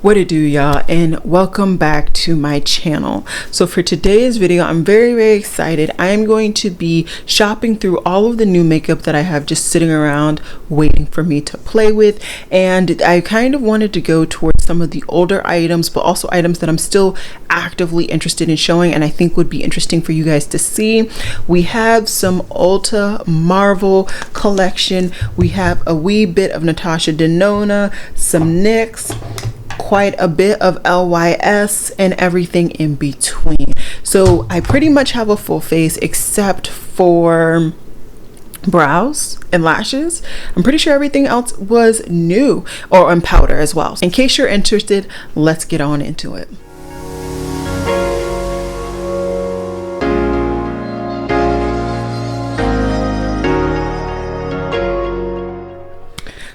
What it do, y'all, and welcome back to my channel. So for today's video, I'm very excited. I am going to be shopping through all of the new makeup that I have just sitting around waiting for me to play with, and I kind of wanted to go towards some of the older items, but also items that I'm still actively interested in showing and I think would be interesting for you guys to see. We have some Ulta Marvel collection. We have a wee bit of Natasha Denona, some NYX, quite a bit of LYS, and everything in between. So I pretty much have a full face except for brows and lashes. I'm pretty sure everything else was new, or on powder as well. In case you're interested, let's get on into it.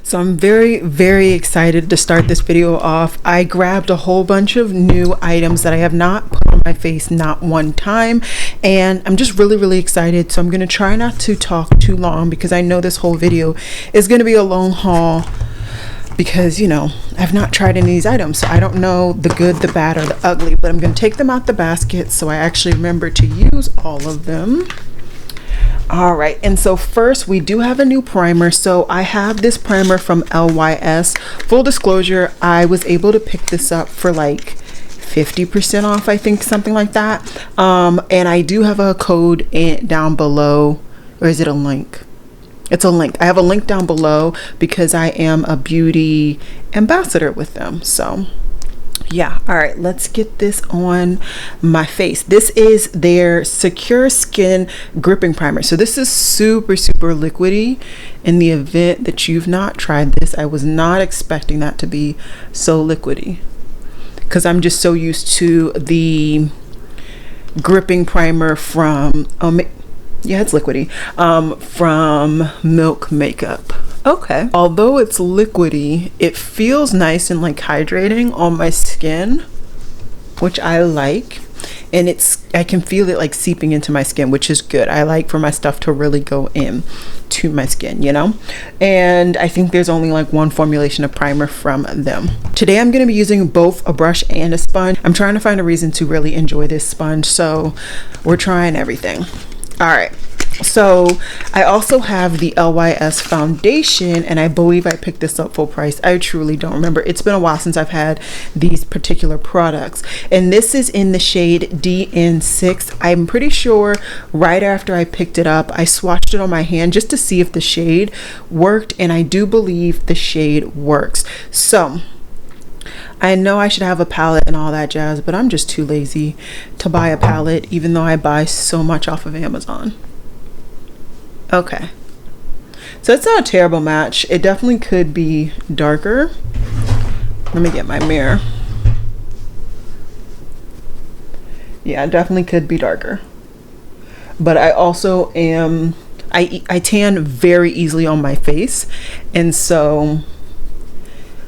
So I'm very excited to start this video off. I grabbed a whole bunch of new items that I have not put on my face not one time, and I'm just really excited. So I'm going to try not to talk too long because I know this whole video is going to be a long haul, because you know I've not tried any of these items, so I don't know the good, the bad, or the ugly, but I'm going to take them out the basket so I actually remember to use all of them. All right, and so first we do have a new primer. So I have this primer from LYS. Full disclosure, I was able to pick this up for like 50% off, I think, something like that. And I do have a code down below, or is it a link? It's a link. I have a link down below because I am a beauty ambassador with them. So yeah, all right, let's get this on my face. This is their Secure Skin Gripping Primer. So this is super liquidy. In the event that you've not tried this, I was not expecting that to be so liquidy, because I'm just so used to the gripping primer from yeah, it's liquidy, from Milk Makeup. Okay, although it's liquidy, it feels nice and like hydrating on my skin, which I like, and I can feel it like seeping into my skin, which is good. I like for my stuff to really go in to my skin, you know. And I think there's only like one formulation of primer from them. Today I'm going to be using both a brush and a sponge. I'm trying to find a reason to really enjoy this sponge, so we're trying everything. All right, so I also have the LYS foundation, and I believe I picked this up full price. I truly don't remember. It's been a while since I've had these particular products, and this is in the shade DN6. I'm pretty sure right after I picked it up, I swatched it on my hand just to see if the shade worked, and I do believe the shade works. So I know I should have a palette and all that jazz, but I'm just too lazy to buy a palette, even though I buy so much off of Amazon. Okay, so it's not a terrible match. It definitely could be darker. Let me get my mirror. Yeah, it definitely could be darker. But I also am, I tan very easily on my face, and so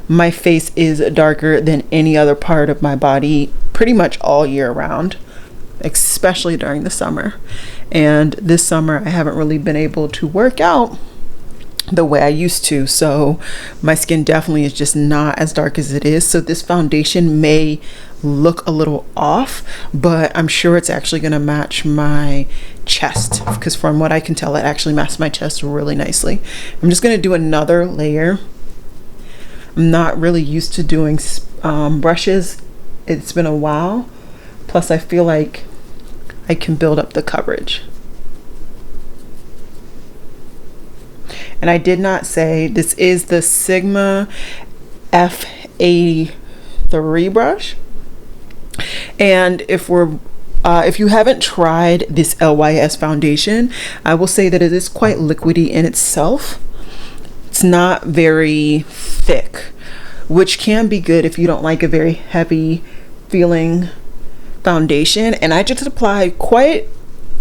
my face is darker than any other part of my body pretty much all year round, especially during the summer. And this summer I haven't really been able to work out the way I used to, so my skin definitely is just not as dark as it is. So this foundation may look a little off, but I'm sure it's actually going to match my chest, because from what I can tell, it actually matches my chest really nicely. I'm just going to do another layer. I'm not really used to doing brushes. It's been a while. Plus, I feel like I can build up the coverage. And I did not say, this is the Sigma F83 brush. And if you haven't tried this LYS foundation, I will say that it is quite liquidy in itself. It's not very thick, which can be good if you don't like a very heavy feeling foundation. And I just applied quite,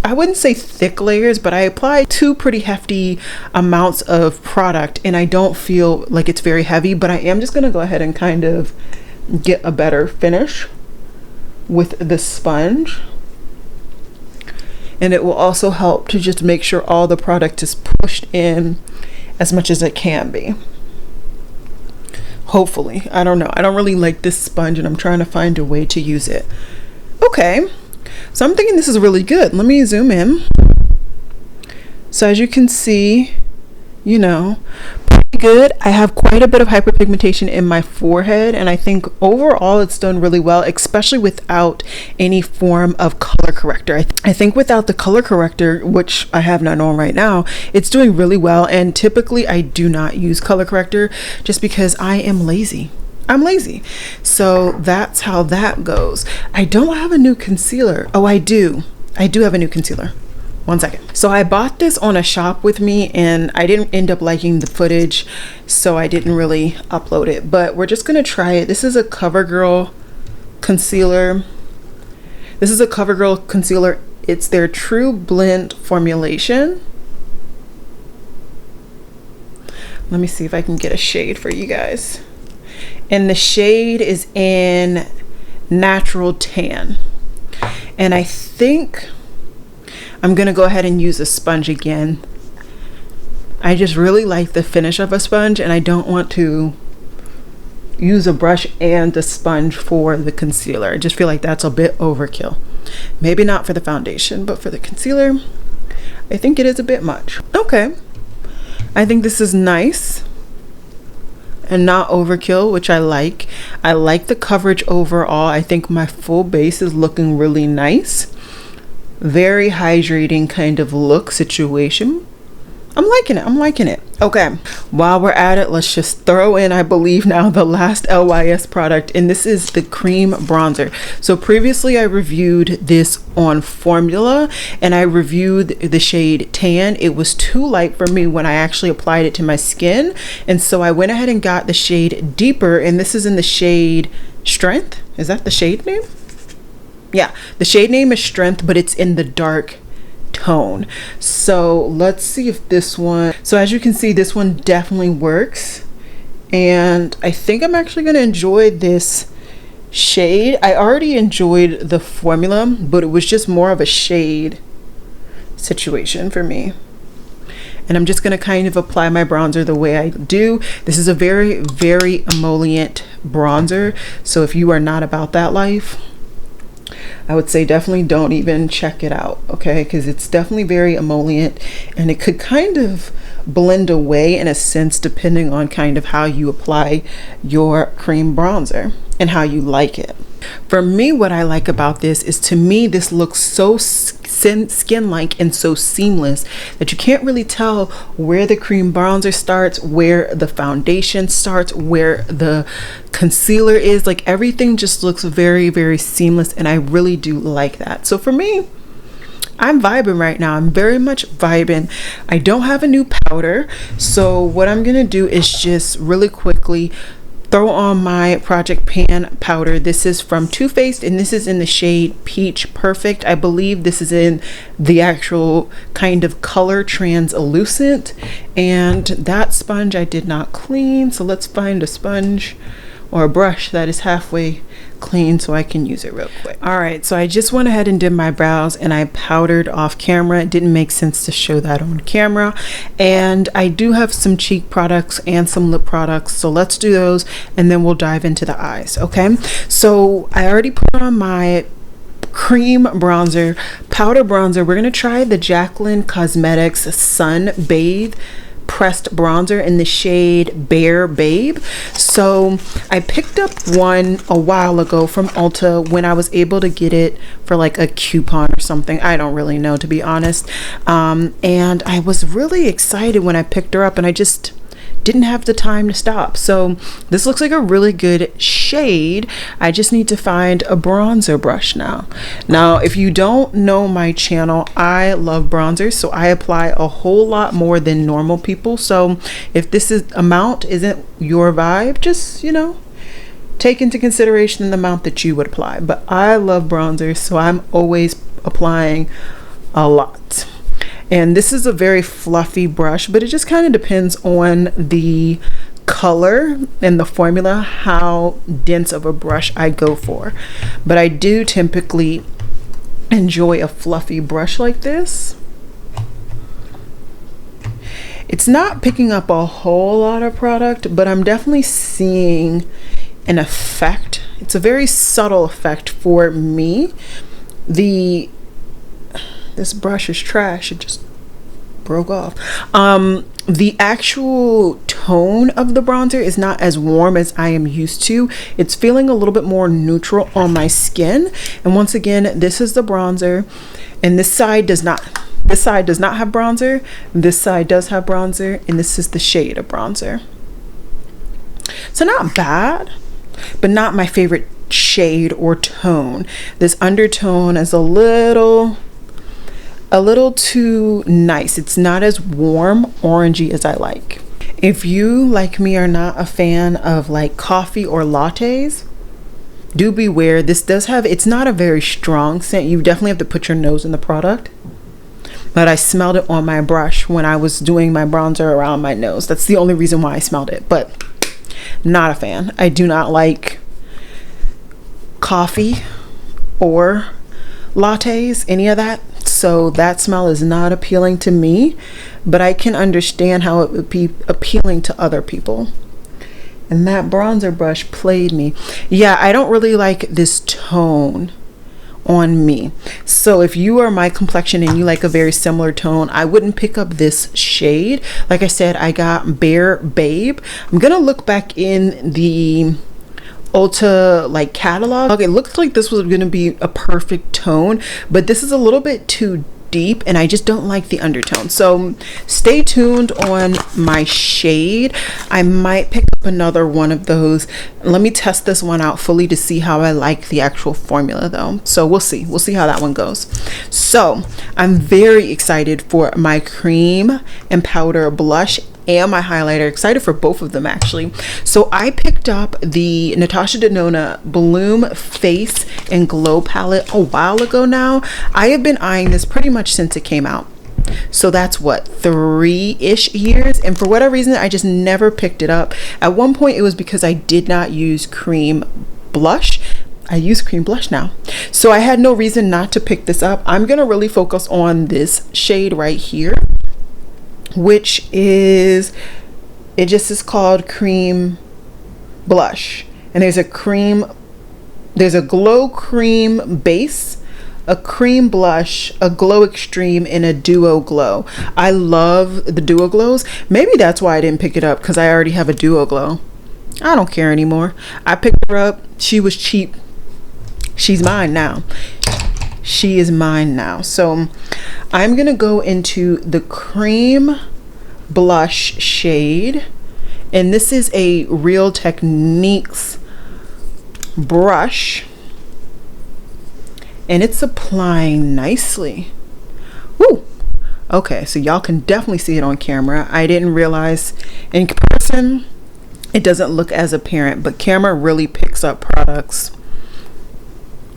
I wouldn't say thick layers, but I applied two pretty hefty amounts of product, and I don't feel like it's very heavy, but I am just going to go ahead and kind of get a better finish with the sponge. And it will also help to just make sure all the product is pushed in as much as it can be. hopefully. I don't know. I don't really like this sponge, and I'm trying to find a way to use it. Okay, so I'm thinking this is really good. Let me zoom in. So as you can see, you know, pretty good. I have quite a bit of hyperpigmentation in my forehead, and I think overall it's done really well, especially without any form of color corrector. I think without the color corrector, which I have none on right now, it's doing really well. And typically I do not use color corrector just because I am lazy. I'm lazy. So that's how that goes. I don't have a new concealer. Oh, I do have a new concealer. One second. So I bought this on a shop with me, and I didn't end up liking the footage, so I didn't really upload it, but we're just gonna try it. This is a Covergirl concealer. This is a Covergirl concealer. It's their True Blend formulation. Let me see if I can get a shade for you guys. And the shade is in Natural Tan. And I think I'm gonna go ahead and use a sponge again. I just really like the finish of a sponge, and I don't want to use a brush and a sponge for the concealer. I just feel like that's a bit overkill. Maybe not for the foundation, but for the concealer, I think it is a bit much. Okay, I think this is nice and not overkill, which I like. I like the coverage overall. I think my full base is looking really nice. Very hydrating kind of look situation. I'm liking it. I'm liking it. Okay, while we're at it, let's just throw in, I believe now, the last LYS product, and this is the cream bronzer. So previously I reviewed this on formula, and I reviewed the shade Tan. It was too light for me when I actually applied it to my skin, and so I went ahead and got the shade deeper, and this is in the shade Strength. Is that the shade name? Yeah, the shade name is Strength, but it's in the dark tone. So let's see if this one, so as you can see, this one definitely works, and I think I'm actually going to enjoy this shade. I already enjoyed the formula, but it was just more of a shade situation for me. And I'm just going to kind of apply my bronzer the way I do. This is a very, very emollient bronzer, so if you are not about that life, I would say definitely don't even check it out, okay? Because it's definitely very emollient, and it could kind of blend away in a sense depending on kind of how you apply your cream bronzer and how you like it. For me, what I like about this is, to me, this looks so skin-like and so seamless that you can't really tell where the cream bronzer starts, where the foundation starts, where the concealer is. Like, everything just looks very, very seamless, and I really do like that. So for me, I'm vibing right now. I'm very much vibing. I don't have a new powder, so what I'm gonna do is just really quickly throw on my Project Pan powder. This is from Too Faced, and this is in the shade Peach Perfect. I believe this is in the actual kind of color translucent, and that sponge I did not clean, so let's find a sponge or a brush that is halfway clean so I can use it real quick. All right, so I just went ahead and did my brows, and I powdered off camera. It didn't make sense to show that on camera, and I do have some cheek products and some lip products, so let's do those, and then we'll dive into the eyes. Okay, so I already put on my cream bronzer, powder bronzer. We're gonna try the Jaclyn Cosmetics Sun Bathe pressed bronzer in the shade Bare Babe. So I picked up one a while ago from Ulta when I was able to get it for like a coupon or something. I don't really know, to be honest, and I was really excited when I picked her up, and I just didn't have the time to stop. So this looks like a really good shade. I just need to find a bronzer brush now. Now, if you don't know my channel, I love bronzers, so I apply a whole lot more than normal people. So if this amount isn't your vibe, just, you know, take into consideration the amount that you would apply. But I love bronzers, so I'm always applying a lot. And this is a very fluffy brush, but it just kind of depends on the color and the formula how dense of a brush I go for. But I do typically enjoy a fluffy brush like this. It's not picking up a whole lot of product, but I'm definitely seeing an effect. It's a very subtle effect for me. This brush is trash. It just broke off. The actual tone of the bronzer is not as warm as I am used to. It's feeling a little bit more neutral on my skin. And once again, this is the bronzer, and this side does not have bronzer. This side does have bronzer, and this is the shade of bronzer. So not bad, but not my favorite shade or tone. This undertone is a little too nice. It's not as warm orangey as I like. If you, like me, are not a fan of like coffee or lattes, do beware. This does have, it's not a very strong scent. You definitely have to put your nose in the product. But I smelled it on my brush when I was doing my bronzer around my nose. That's the only reason why I smelled it, but not a fan. I do not like coffee or lattes, any of that. So that smell is not appealing to me, but I can understand how it would be appealing to other people. And that bronzer brush played me. Yeah, I don't really like this tone on me. So if you are my complexion and you like a very similar tone, I wouldn't pick up this shade. Like I said, I got Bare Babe. I'm gonna look back in the Ulta like catalog. Okay, it looks like this was gonna be a perfect tone, but this is a little bit too deep and I just don't like the undertone. So stay tuned on my shade. I might pick up another one of those. Let me test this one out fully to see how I like the actual formula though. So we'll see how that one goes. So I'm very excited for my cream and powder blush and my highlighter. Excited for both of them actually. So I picked up the Natasha Denona Bloom Face and Glow palette a while ago now. I have been eyeing this pretty much since it came out. So that's what, 3-ish years, and for whatever reason I just never picked it up. At one point it was because I did not use cream blush. I use cream blush now, so I had no reason not to pick this up. I'm gonna really focus on this shade right here, which is, it just is called Cream Blush, and there's a glow cream base, a cream blush, a glow extreme, and a duo glow. I love the duo glows. Maybe that's why I didn't pick it up, because I already have a duo glow. I don't care anymore. I picked her up. She was cheap. She's mine now. She is mine now. So I'm gonna go into the cream blush shade, and this is a Real Techniques brush, and it's applying nicely. Woo! Okay, so y'all can definitely see it on camera. I didn't realize in person it doesn't look as apparent, but camera really picks up products.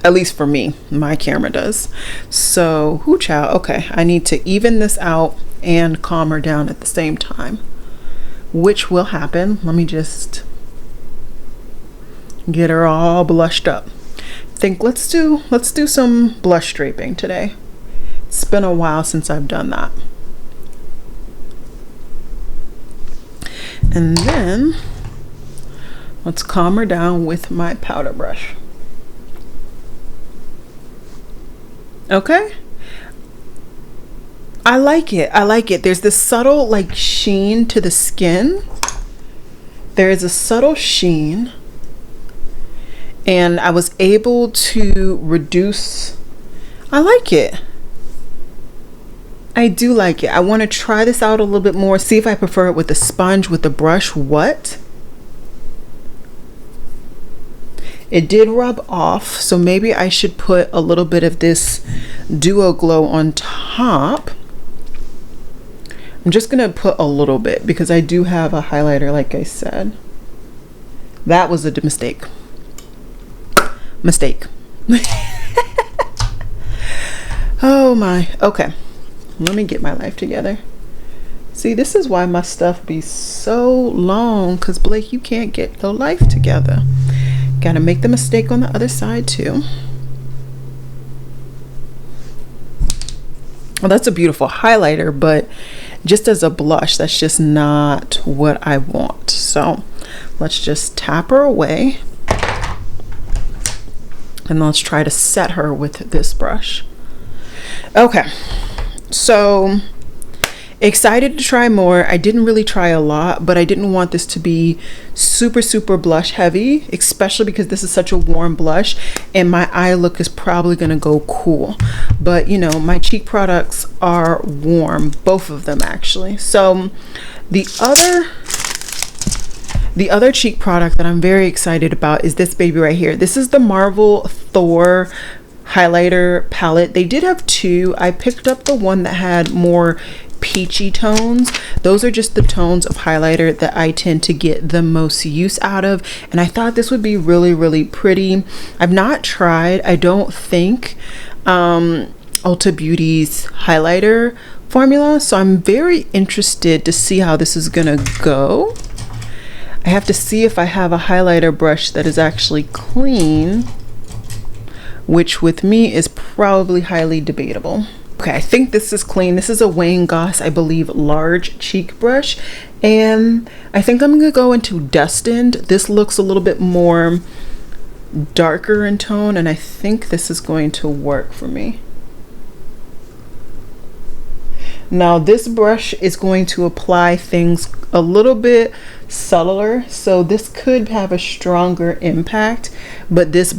At least for me, my camera does. So, whoo child. Okay, I need to even this out and calm her down at the same time, which will happen. Let me just get her all blushed up. Think let's do some blush draping today. It's been a while since I've done that. And then let's calm her down with my powder brush. Okay, I like it. I like it. There's this subtle like sheen to the skin. There is a subtle sheen, and I was able to reduce. I like it. I do like it. I want to try this out a little bit more, see if I prefer it with the sponge, with the brush. What? It did rub off, so maybe I should put a little bit of this Duo Glow on top. I'm just gonna put a little bit because I do have a highlighter, like I said. That was a mistake. Oh my. Okay, let me get my life together. See, this is why my stuff be so long, because Blake, you can't get your life together. Gotta make the mistake on the other side too. Well, that's a beautiful highlighter, but just as a blush, that's just not what I want. So let's just tap her away. And let's try to set her with this brush. Okay, so excited to try more. I didn't really try a lot, but I didn't want this to be super blush heavy, especially because this is such a warm blush and my eye look is probably gonna go cool. But you know, my cheek products are warm, both of them actually. So the other cheek product that I'm very excited about is this baby right here. This is the Marvel Thor highlighter palette. They did have two. I picked up the one that had more peachy tones. Those are just the tones of highlighter that I tend to get the most use out of, and I thought this would be really pretty. I've not tried, I don't think, Ulta Beauty's highlighter formula, so I'm very interested to see how this is gonna go. I have to see if I have a highlighter brush that is actually clean, which with me is probably highly debatable. Okay, I think this is clean. This is a Wayne Goss, I believe, large cheek brush. And I think I'm gonna go into Destined. This looks a little bit more darker in tone, and I think this is going to work for me. Now this brush is going to apply things a little bit subtler, so this could have a stronger impact, but this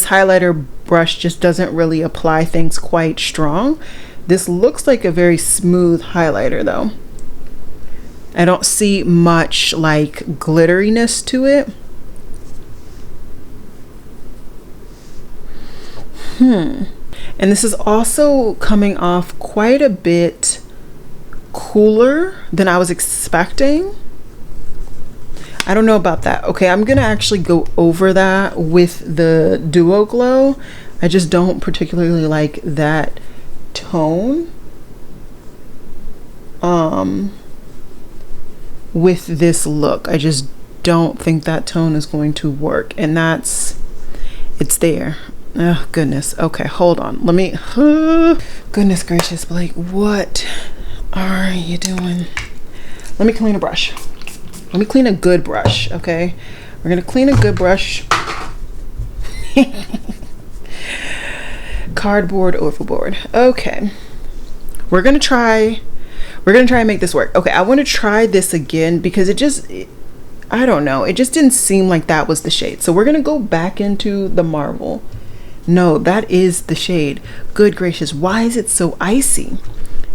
highlighter brush just doesn't really apply things quite strong. This looks like a very smooth highlighter though. I don't see much like glitteriness to it. And this is also coming off quite a bit cooler than I was expecting. I don't know about that. Okay, I'm gonna actually go over that with the Duo Glow. I just don't particularly like that tone with this look. I just don't think that tone is going to work, and it's there. Oh goodness. Okay, hold on, let me goodness gracious, Blake, what are you doing? Let me clean a brush. Let me clean a good brush. Okay, we're gonna clean a good brush. Cardboard overboard. Okay, we're gonna try and make this work. Okay, I want to try this again because I don't know, it just didn't seem like that was the shade. So we're gonna go back into the Marvel. No, that is the shade. Good gracious, why is it so icy?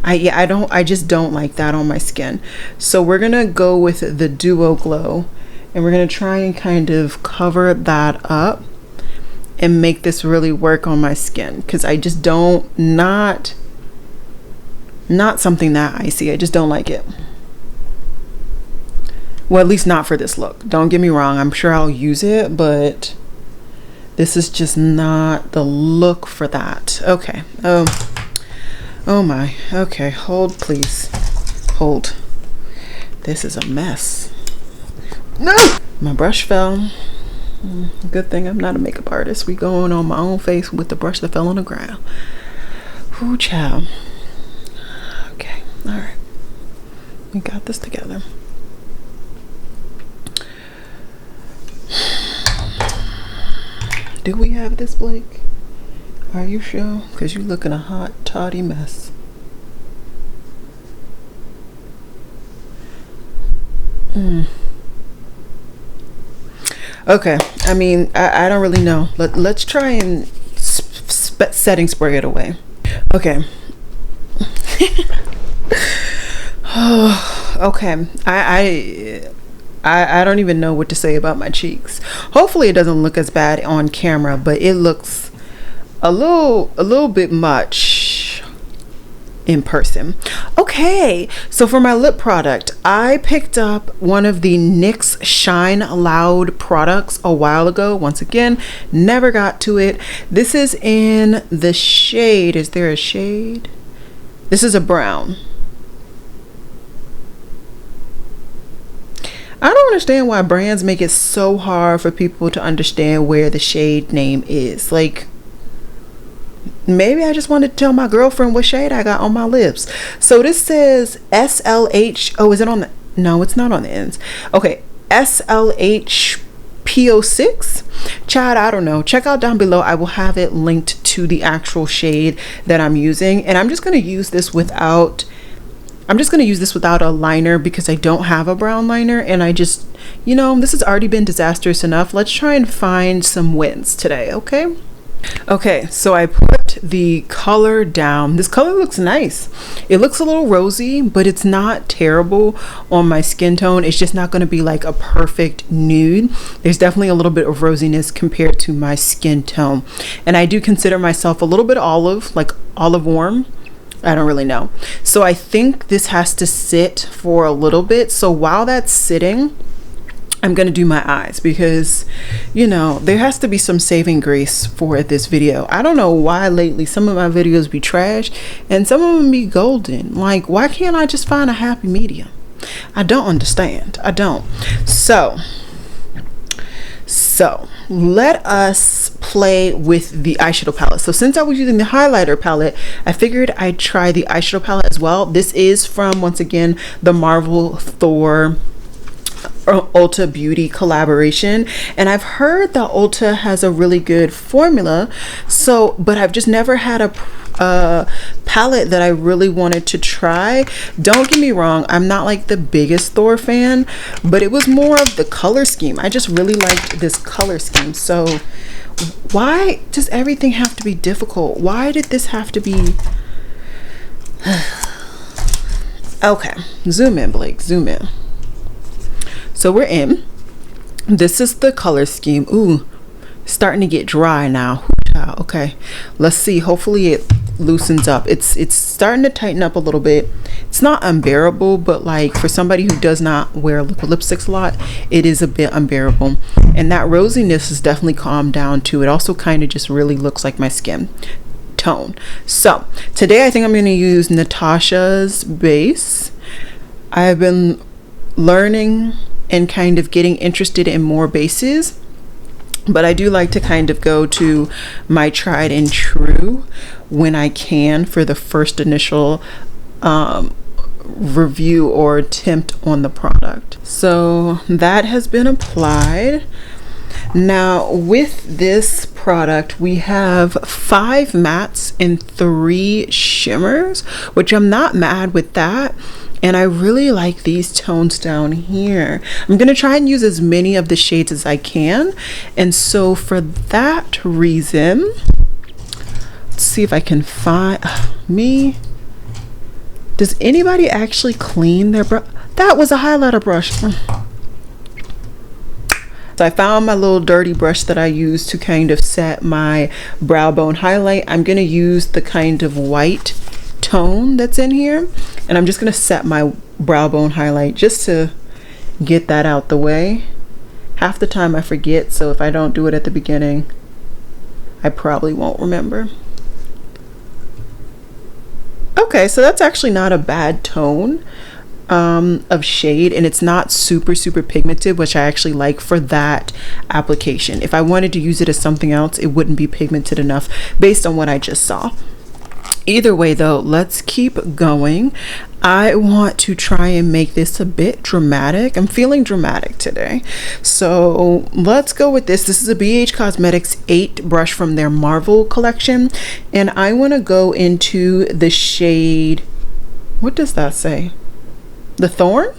I just don't like that on my skin. So we're gonna go with the Duo Glow, and we're gonna try and kind of cover that up and make this really work on my skin, because I just not something that icy. I just don't like it. Well, at least not for this look. Don't get me wrong, I'm sure I'll use it, but this is just not the look for that. Okay. Oh my. Okay, hold please. Hold. This is a mess. No! My brush fell. Good thing I'm not a makeup artist. We going on my own face with the brush that fell on the ground. Ooh, child. Okay, alright. We got this together. Do we have this, Blake? Are you sure? Because you looking a hot, toddy mess. Okay, I mean, I don't really know. Let's try and setting spray it away. Okay. Okay, I don't even know what to say about my cheeks. Hopefully it doesn't look as bad on camera, but it looks a little bit much in person. Okay, so for my lip product, I picked up one of the NYX Shine Loud products a while ago. Once again, never got to it. This is in the shade, is there a shade? This is a brown. I don't understand why brands make it so hard for people to understand where the shade name is. Like, maybe I just wanted to tell my girlfriend what shade I got on my lips. So this says SLH. Oh, is it on the, no, it's not on the ends. Okay, SLH PO6. Child, I don't know. Check out down below. I will have it linked to the actual shade that I'm using. And I'm just going to use this without a liner because I don't have a brown liner, and I just, you know, this has already been disastrous enough. Let's try and find some wins today, okay? Okay, so I put the color down. This color looks nice. It looks a little rosy, but it's not terrible on my skin tone. It's just not going to be like a perfect nude. There's definitely a little bit of rosiness compared to my skin tone. And I do consider myself a little bit olive, like olive warm. I don't really know. So I think this has to sit for a little bit. So while that's sitting, I'm going to do my eyes because, you know, there has to be some saving grace for this video. I don't know why lately some of my videos be trash and some of them be golden. Like, why can't I just find a happy medium? I don't understand. I don't. So let us play with the eyeshadow palette. So since I was using the highlighter palette, I figured I'd try the eyeshadow palette as well. This is from, once again, the Marvel Thor Ulta Beauty collaboration, and I've heard that Ulta has a really good formula, so but I've just never had a palette that I really wanted to try. Don't get me wrong, I'm not like the biggest Thor fan, but it was more of the color scheme. I just really liked this color scheme. So why does everything have to be difficult? Why did this have to be okay, zoom in, Blake, zoom in. So we're in. This is the color scheme. Ooh, starting to get dry now. Okay, let's see. Hopefully it loosens up. It's starting to tighten up a little bit. It's not unbearable, but like for somebody who does not wear liquid lipsticks a lot, it is a bit unbearable. And that rosiness is definitely calmed down too. It also kind of just really looks like my skin tone. So today I think I'm going to use Natasha's base. I've been learning and kind of getting interested in more bases, but I do like to kind of go to my tried and true when I can for the first initial review or attempt on the product. So that has been applied. Now with this product we have 5 mattes and 3 shimmers, which I'm not mad with that. And I really like these tones down here. I'm going to try and use as many of the shades as I can. And so for that reason, let's see if I can find me. Does anybody actually clean their brush? That was a highlighter brush. So I found my little dirty brush that I use to kind of set my brow bone highlight. I'm going to use the kind of white tone that's in here, and I'm just going to set my brow bone highlight just to get that out the way. Half the time I forget, so if I don't do it at the beginning, I probably won't remember. Okay, so that's actually not a bad tone of shade, and it's not super pigmented, which I actually like for that application. If I wanted to use it as something else, it wouldn't be pigmented enough based on what I just saw. Either way though, let's keep going. I want to try and make this a bit dramatic. I'm feeling dramatic today. So let's go with this. This is a BH Cosmetics 8 brush from their Marvel collection. And I want to go into the shade, what does that say? The Thorn?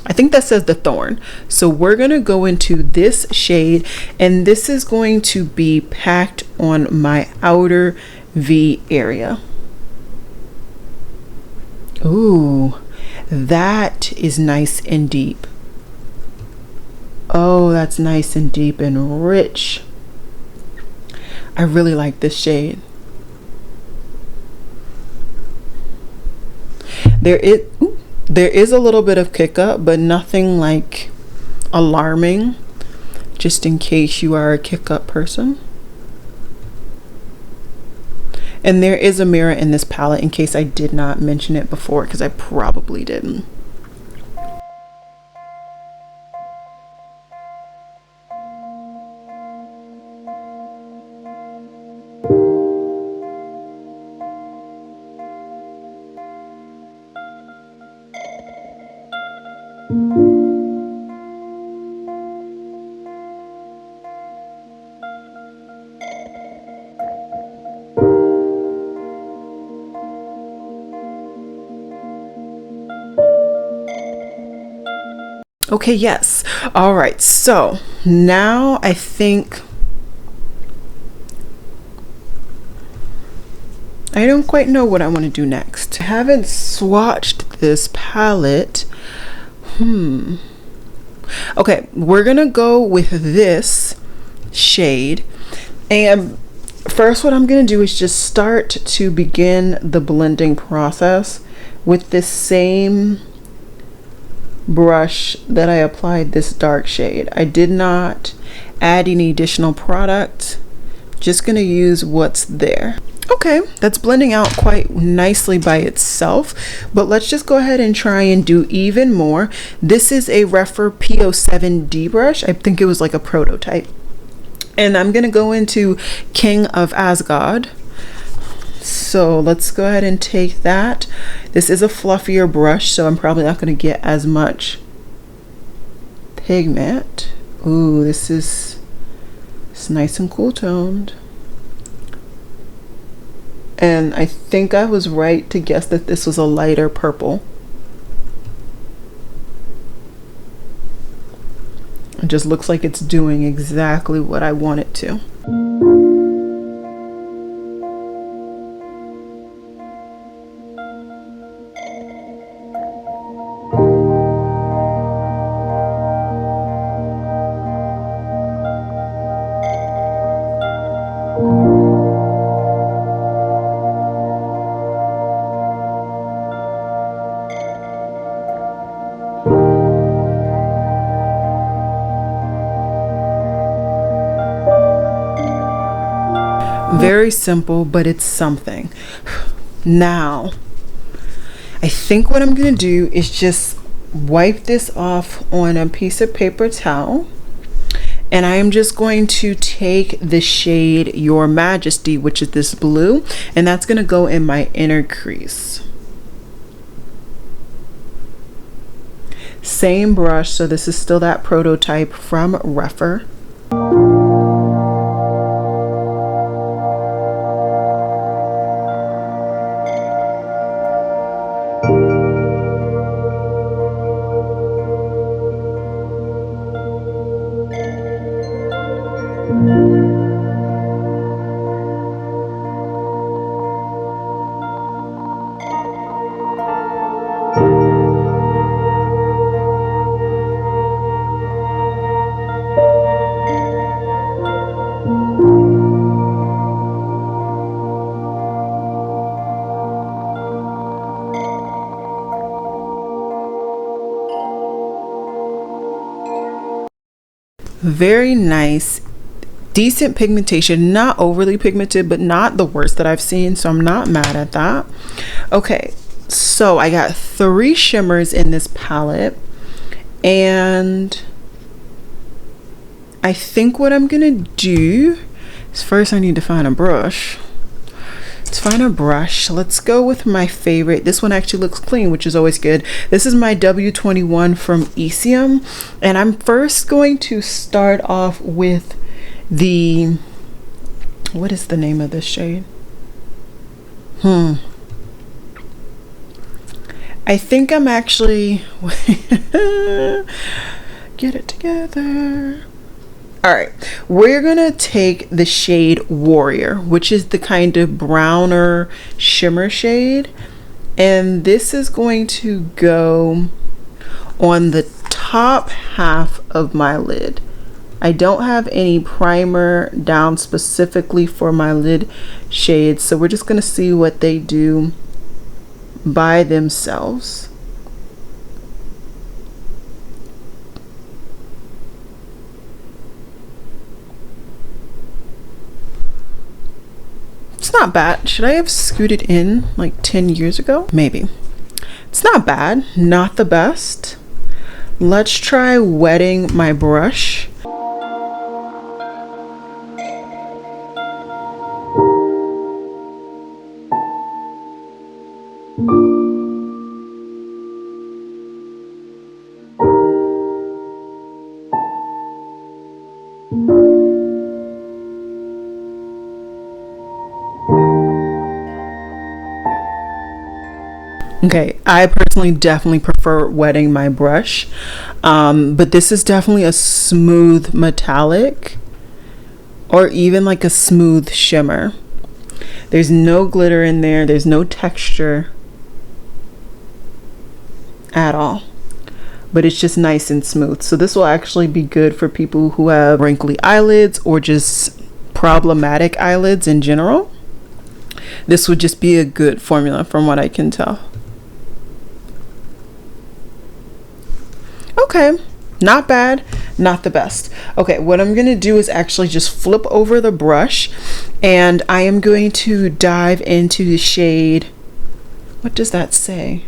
I think that says the Thorn. So we're going to go into this shade, and this is going to be packed on my outer V area. Ooh, that is nice and deep. Oh, that's nice and deep and rich. I really like this shade. There is a little bit of kick up, but nothing like alarming, just in case you are a kick up person. And there is a mirror in this palette in case I did not mention it before, because I probably didn't. Okay, yes. All right, so now I think I don't quite know what I want to do next. I haven't swatched this palette. Okay, we're gonna go with this shade, and first what I'm gonna do is just start to begin the blending process with this same brush that I applied this dark shade. I did not add any additional product, just gonna use what's there. Okay, that's blending out quite nicely by itself, but let's just go ahead and try and do even more. This is a Refer P07D brush. I think it was like a prototype. And I'm gonna go into King of Asgard. So let's go ahead and take that. This is a fluffier brush, so I'm probably not gonna get as much pigment. Ooh, it's nice and cool toned. And I think I was right to guess that this was a lighter purple. It just looks like it's doing exactly what I want it to. Very simple, but it's something. Now, I think what I'm gonna do is just wipe this off on a piece of paper towel, and I am just going to take the shade Your Majesty, which is this blue, and that's gonna go in my inner crease. Same brush, so this is still that prototype from Refer. Very nice, decent pigmentation, not overly pigmented, but not the worst that I've seen, so I'm not mad at that. Okay, so I got 3 shimmers in this palette, and I think what I'm gonna do is first I need to find a brush. Let's find a brush. Let's go with my favorite. This one actually looks clean, which is always good. This is my W21 from Ecium, and I'm first going to start off with the, what is the name of this shade? I think I'm actually get it together. All right, we're gonna take the shade Warrior, which is the kind of browner shimmer shade, and this is going to go on the top half of my lid. I don't have any primer down specifically for my lid shades, so we're just gonna see what they do by themselves. It's not bad. Should I have scooted in like 10 years ago? Maybe. It's not bad, not the best. Let's try wetting my brush. Okay, I personally definitely prefer wetting my brush, but this is definitely a smooth metallic or even like a smooth shimmer. There's no glitter in there, there's no texture at all, but it's just nice and smooth. So this will actually be good for people who have wrinkly eyelids or just problematic eyelids in general. This would just be a good formula from what I can tell. Okay, not bad, not the best. Okay, what I'm gonna do is actually just flip over the brush, and I am going to dive into the shade, what does that say?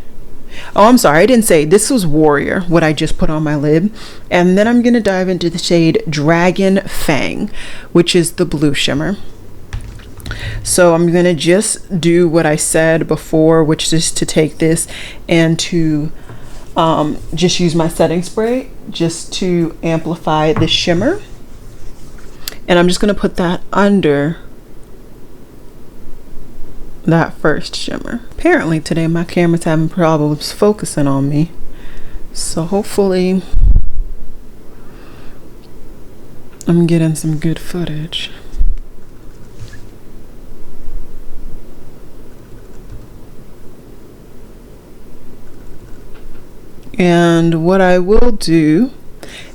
Oh, I'm sorry, I didn't say, this was Warrior, what I just put on my lid. And then I'm gonna dive into the shade Dragon Fang, which is the blue shimmer. So I'm gonna just do what I said before, which is to take this and to just use my setting spray just to amplify the shimmer, and I'm just going to put that under that first shimmer. Apparently today my camera's having problems focusing on me, so hopefully I'm getting some good footage. And what I will do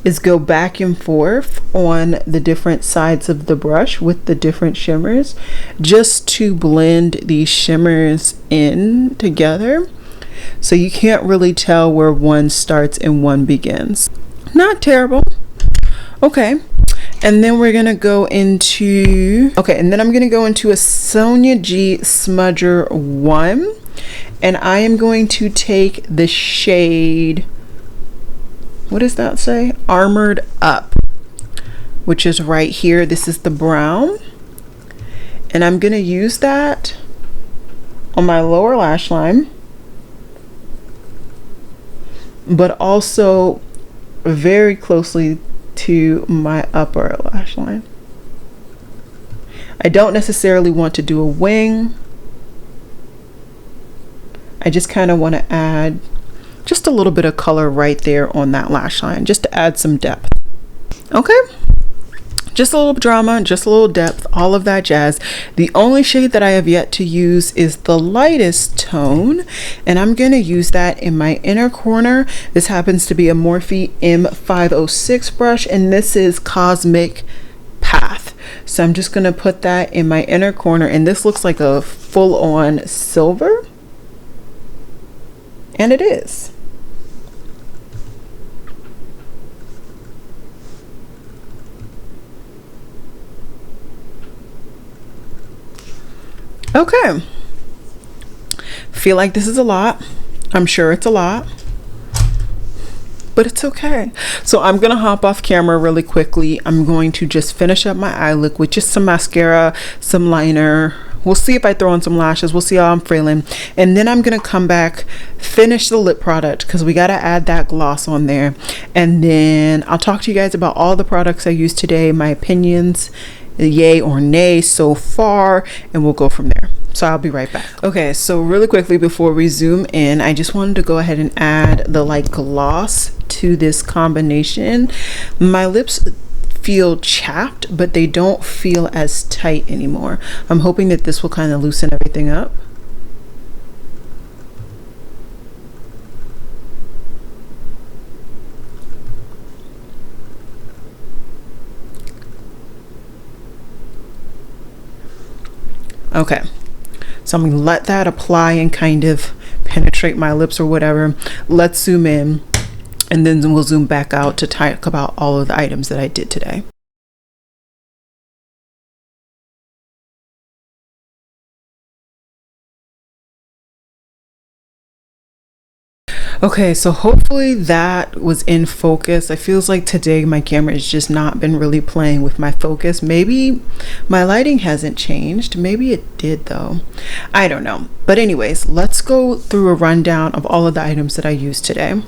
is go back and forth on the different sides of the brush with the different shimmers just to blend these shimmers in together, so you can't really tell where one starts and one begins. Not terrible. Okay, and then we're gonna go into, and then I'm gonna go into a Sonia G Smudger 1. And I am going to take the shade, what does that say? Armored Up, which is right here. This is the brown. And I'm going to use that on my lower lash line, but also very closely to my upper lash line. I don't necessarily want to do a wing. I just kind of want to add just a little bit of color right there on that lash line, just to add some depth. Okay, just a little drama, just a little depth, all of that jazz. The only shade that I have yet to use is the lightest tone, and I'm going to use that in my inner corner. This happens to be a Morphe M506 brush, and this is Cosmic Path. So I'm just going to put that in my inner corner, and this looks like a full-on silver. And it is. Okay. Feel like this is a lot. I'm sure it's a lot, but it's okay. So I'm gonna hop off camera really quickly. I'm going to just finish up my eye look with just some mascara, some liner. We'll see if I throw on some lashes. We'll see how I'm feeling. And then I'm going to come back, finish the lip product because we got to add that gloss on there. And then I'll talk to you guys about all the products I used today, my opinions, yay or nay so far, and we'll go from there. So I'll be right back. Okay, so really quickly before we zoom in, I just wanted to go ahead and add the light gloss to this combination. My lips feel chapped, but they don't feel as tight anymore. I'm hoping that this will kind of loosen everything up. Okay, so I'm gonna let that apply and kind of penetrate my lips or whatever. Let's zoom in, and then we'll zoom back out to talk about all of the items that I did today. Okay, so hopefully that was in focus. It feels like today my camera has just not been really playing with my focus. Maybe my lighting hasn't changed. Maybe it did though. I don't know. But anyways, let's go through a rundown of all of the items that I used today.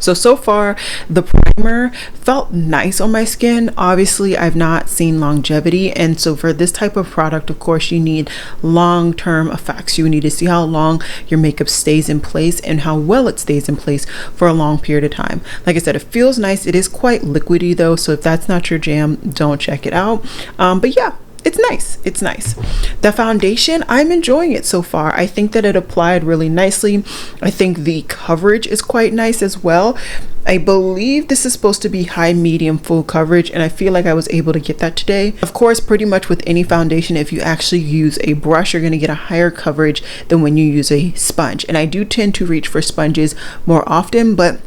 So far, the primer felt nice on my skin. Obviously, I've not seen longevity. And so for this type of product, of course, you need long-term effects. You need to see how long your makeup stays in place and how well it stays in place for a long period of time. Like I said, it feels nice. It is quite liquidy though. So if that's not your jam, don't check it out. But yeah, it's nice. It's nice. The foundation, I'm enjoying it so far. I think that it applied really nicely. I think the coverage is quite nice as well. I believe this is supposed to be high, medium, full coverage, and I feel like I was able to get that today. Of course, pretty much with any foundation, if you actually use a brush, you're going to get a higher coverage than when you use a sponge. And I do tend to reach for sponges more often, but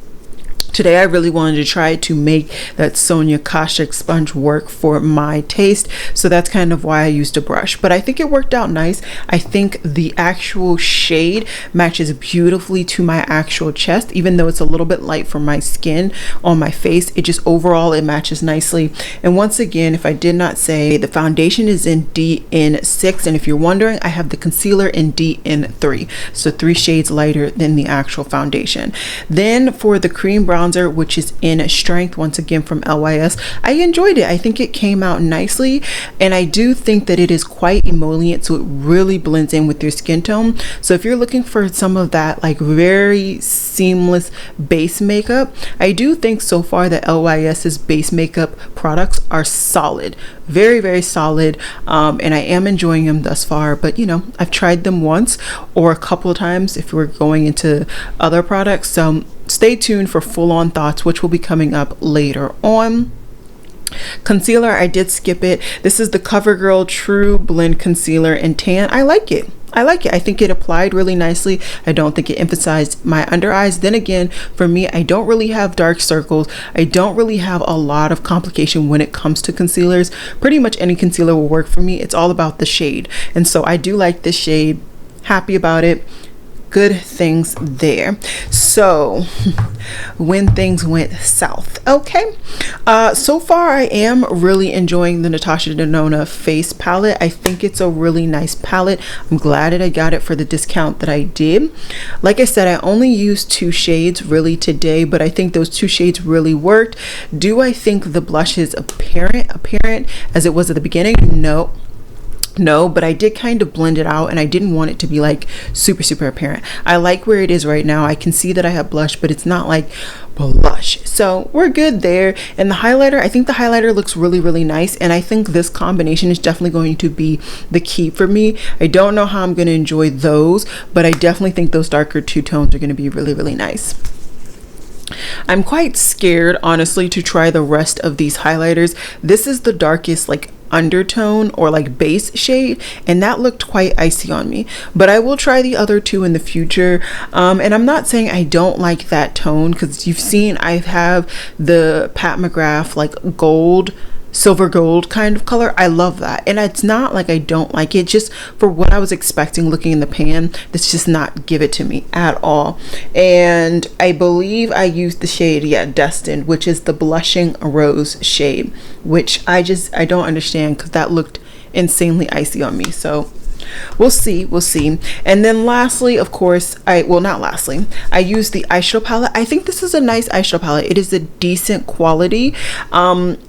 today I really wanted to try to make that Sonia Kashuk sponge work for my taste. So that's kind of why I used a brush. But I think it worked out nice. I think the actual shade matches beautifully to my actual chest. Even though it's a little bit light for my skin on my face, it just overall, it matches nicely. And once again, if I did not say, the foundation is in DN6. And if you're wondering, I have the concealer in DN3. So 3 shades lighter than the actual foundation. Then for the cream brown, which is in Strength, once again from LYS, I enjoyed it. I think it came out nicely, and I do think that it is quite emollient, so it really blends in with your skin tone. So if you're looking for some of that like very seamless base makeup, I do think so far that LYS's base makeup products are solid, very, very solid, and I am enjoying them thus far. But you know, I've tried them once or a couple of times if we're going into other products, so stay tuned for full-on thoughts, which will be coming up later on. Concealer, I did skip it. This is the CoverGirl True Blend Concealer in Tan. I like it. I think it applied really nicely. I don't think it emphasized my under eyes. Then again, for me, I don't really have dark circles. I don't really have a lot of complication when it comes to concealers. Pretty much any concealer will work for me. It's all about the shade. And so I do like this shade. Happy about it. Good things there. So when things went south, okay, so far I am really enjoying the Natasha Denona face palette. I think it's a really nice palette. I'm glad that I got it for the discount that I did. Like I said, I only used 2 shades really today, but I think those 2 shades really worked. Do I think the blush is apparent as it was at the beginning? No, but I did kind of blend it out, and I didn't want it to be like super apparent. I like where it is right now. I can see that I have blush, but it's not like blush, so we're good there. And the highlighter, I think the highlighter looks really nice, and I think this combination is definitely going to be the key for me. I don't know how I'm going to enjoy those, but I definitely think those darker 2 tones are going to be really nice. I'm quite scared, honestly, to try the rest of these highlighters. This is the darkest like undertone or like base shade, and that looked quite icy on me, but I will try the other 2 in the future. And I'm not saying I don't like that tone, because you've seen I have the Pat McGrath like gold, silver gold kind of color. I love that, and it's not like I don't like it, just for what I was expecting looking in the pan, this just not give it to me at all. And I believe I used the shade, yeah, Destined, which is the blushing rose shade, which I don't understand, because that looked insanely icy on me. So we'll see. And then lastly, of course, I used the eyeshadow palette. I think this is a nice eyeshadow palette. It is a decent quality.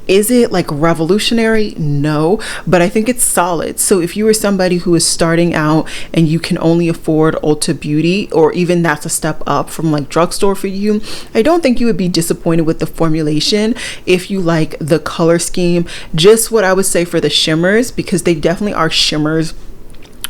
Is it like revolutionary? No, but I think it's solid. So if you are somebody who is starting out and you can only afford Ulta Beauty, or even that's a step up from like drugstore for you, I don't think you would be disappointed with the formulation if you like the color scheme. Just what I would say for the shimmers, because they definitely are shimmers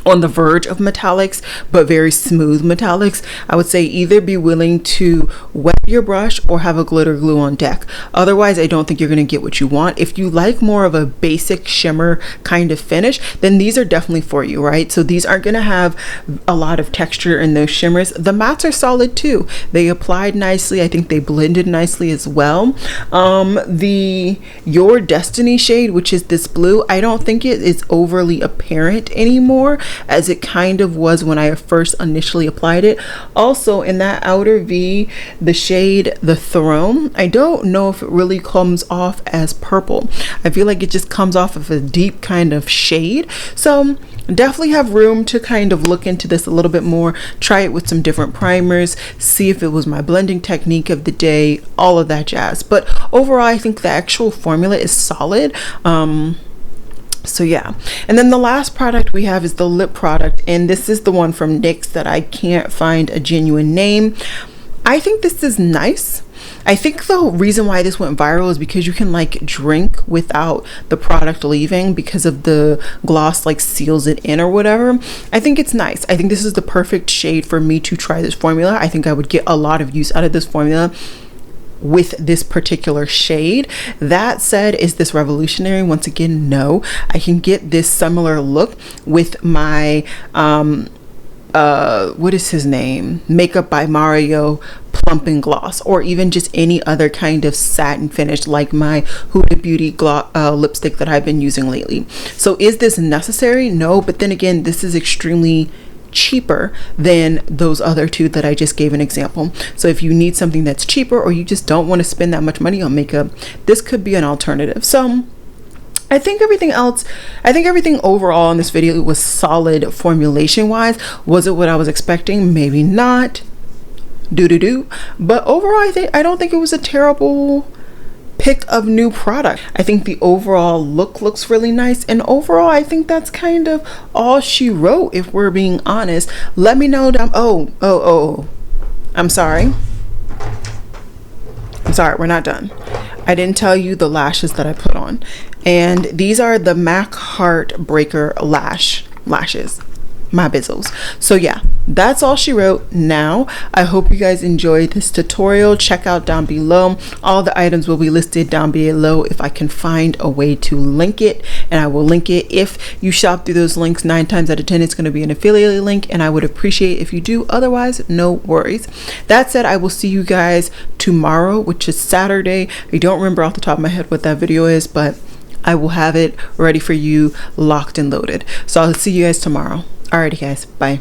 on the verge of metallics, but very smooth metallics. I would say either be willing to wet your brush or have a glitter glue on deck. Otherwise, I don't think you're going to get what you want. If you like more of a basic shimmer kind of finish, then these are definitely for you, right? So these aren't going to have a lot of texture in those shimmers. The mattes are solid too. They applied nicely. I think they blended nicely as well. The Your Destiny shade, which is this blue, I don't think it is overly apparent anymore, as it kind of was when I first initially applied it. Also in that outer V, the shade The Throne, I don't know if it really comes off as purple. I feel like it just comes off of a deep kind of shade. So definitely have room to kind of look into this a little bit more, try it with some different primers, see if it was my blending technique of the day, all of that jazz. But overall, I think the actual formula is solid. So yeah, and then the last product we have is the lip product, and this is the one from NYX that I can't find a genuine name. I think this is nice. I think the reason why this went viral is because you can like drink without the product leaving, because of the gloss like seals it in or whatever. I think it's nice. I think this is the perfect shade for me to try this formula. I think I would get a lot of use out of this formula with this particular shade. That said, is this revolutionary? Once again, no. I can get this similar look with my what is his name, Makeup by Mario plumping gloss, or even just any other kind of satin finish like my Huda Beauty lipstick that I've been using lately. So is this necessary? No, but then again, this is extremely cheaper than those other two that I just gave an example. So if you need something that's cheaper, or you just don't want to spend that much money on makeup, this could be an alternative. So I think everything overall in this video was solid formulation wise. Was it what I was expecting? Maybe not. But overall, I don't think it was a terrible pick of new product. I think the overall look looks really nice, and overall I think that's kind of all she wrote, if we're being honest. Let me know down. I'm sorry, we're not done. I didn't tell you the lashes that I put on, and these are the MAC Heartbreaker lashes, my bizzles. So yeah, that's all she wrote. Now I hope you guys enjoyed this tutorial. Check out down below, all the items will be listed down below if I can find a way to link it, and I will link it. If you shop through those links, 9 times out of 10 it's going to be an affiliate link, and I would appreciate if you do. Otherwise, no worries. That said, I will see you guys tomorrow, which is Saturday. I don't remember off the top of my head what that video is, but I will have it ready for you, locked and loaded. So I'll see you guys tomorrow. Alrighty guys, bye.